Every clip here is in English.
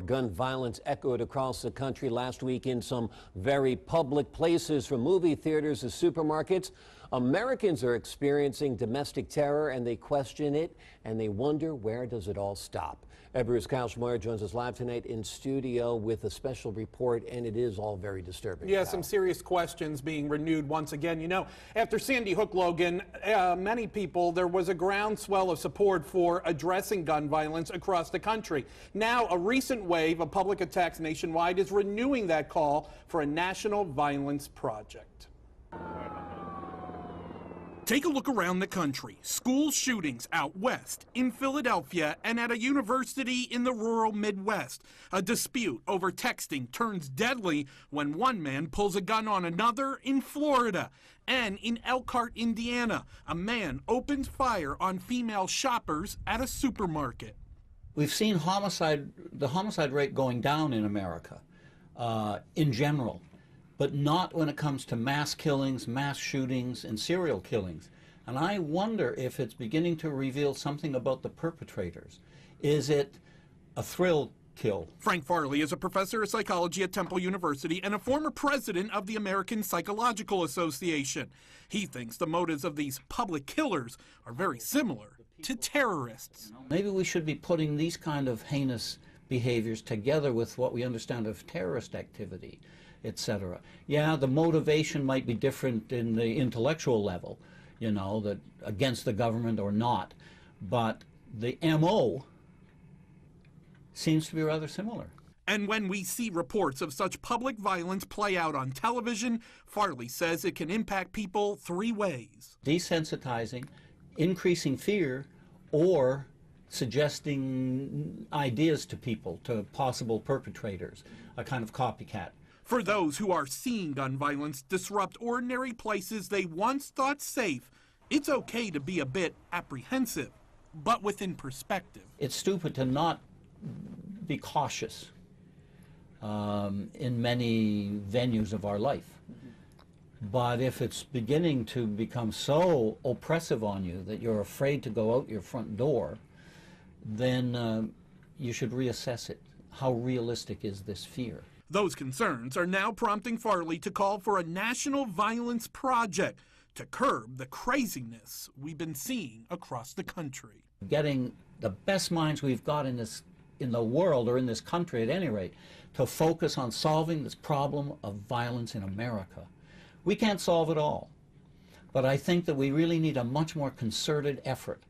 Gun violence echoed across the country last week in some very public places, from movie theaters to supermarkets. Americans are experiencing domestic terror, and they question it, and they wonder, where does it all stop? Ebru's Schmoyer joins us live tonight in studio with a special report, and it is all very disturbing. Yeah, some serious questions being renewed once again. You know, after Sandy Hook, Logan, many people, there was a groundswell of support for addressing gun violence across the country. Now, a recent wave of public attacks nationwide is renewing that call for a national violence project. Take a look around the country. School shootings out west, in Philadelphia, and at a university in the rural Midwest. A dispute over texting turns deadly when one man pulls a gun on another in Florida. And in Elkhart, Indiana, a man opens fire on female shoppers at a supermarket. We've seen the homicide rate going down in America in general, but not when it comes to mass killings, mass shootings, and serial killings. And I wonder if it's beginning to reveal something about the perpetrators. Is it a thrill kill? Frank Farley is a professor of psychology at Temple University and a former president of the American Psychological Association. He thinks the motives of these public killers are very similar to terrorists. Maybe we should be putting these kind of heinous behaviors together with what we understand of terrorist activity, etc. Yeah, the motivation might be different in the intellectual level, you know, that against the government or not, but the MO seems to be rather similar. And when we see reports of such public violence play out on television, Farley says it can impact people three ways: desensitizing, increasing fear, or suggesting ideas to people, to possible perpetrators, a kind of copycat. For those who are seeing gun violence disrupt ordinary places they once thought safe, it's okay to be a bit apprehensive, but within perspective. It's stupid to not be cautious in many venues of our life. But if it's beginning to become so oppressive on you that you're afraid to go out your front door, then you should reassess it. How realistic is this fear? Those concerns are now prompting Farley to call for a national violence project to curb the craziness we've been seeing across the country. Getting the best minds we've got in the world, or in this country at any rate, to focus on solving this problem of violence in America. We can't solve it all, but I think that we really need a much more concerted effort.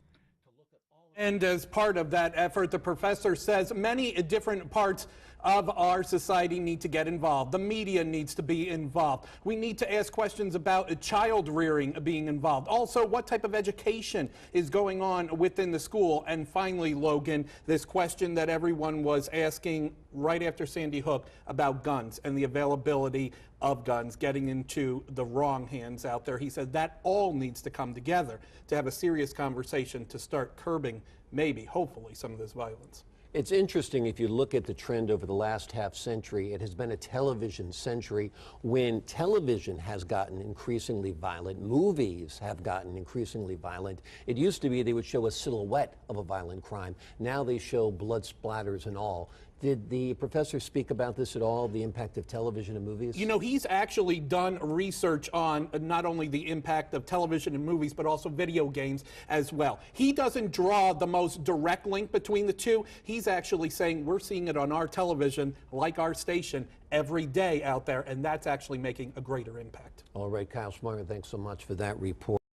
And as part of that effort, the professor says many different parts of our society need to get involved. The media needs to be involved. We need to ask questions about child rearing being involved. Also, what type of education is going on within the school? And finally, Logan, this question that everyone was asking right after Sandy Hook about guns and the availability of guns getting into the wrong hands out there. He said that all needs to come together to have a serious conversation to start curbing, maybe, hopefully, some of this violence. It's interesting, if you look at the trend over the last half century, it has been a television century. When television has gotten increasingly violent, movies have gotten increasingly violent. It used to be they would show a silhouette of a violent crime. Now they show blood splatters and all. Did the professor speak about this at all, the impact of television and movies? You know, he's actually done research on not only the impact of television and movies, but also video games as well. He doesn't draw the most direct link between the two. He's actually saying we're seeing it on our television, like our station, every day out there, and that's actually making a greater impact. All right, Kyle Schmoyer, thanks so much for that report.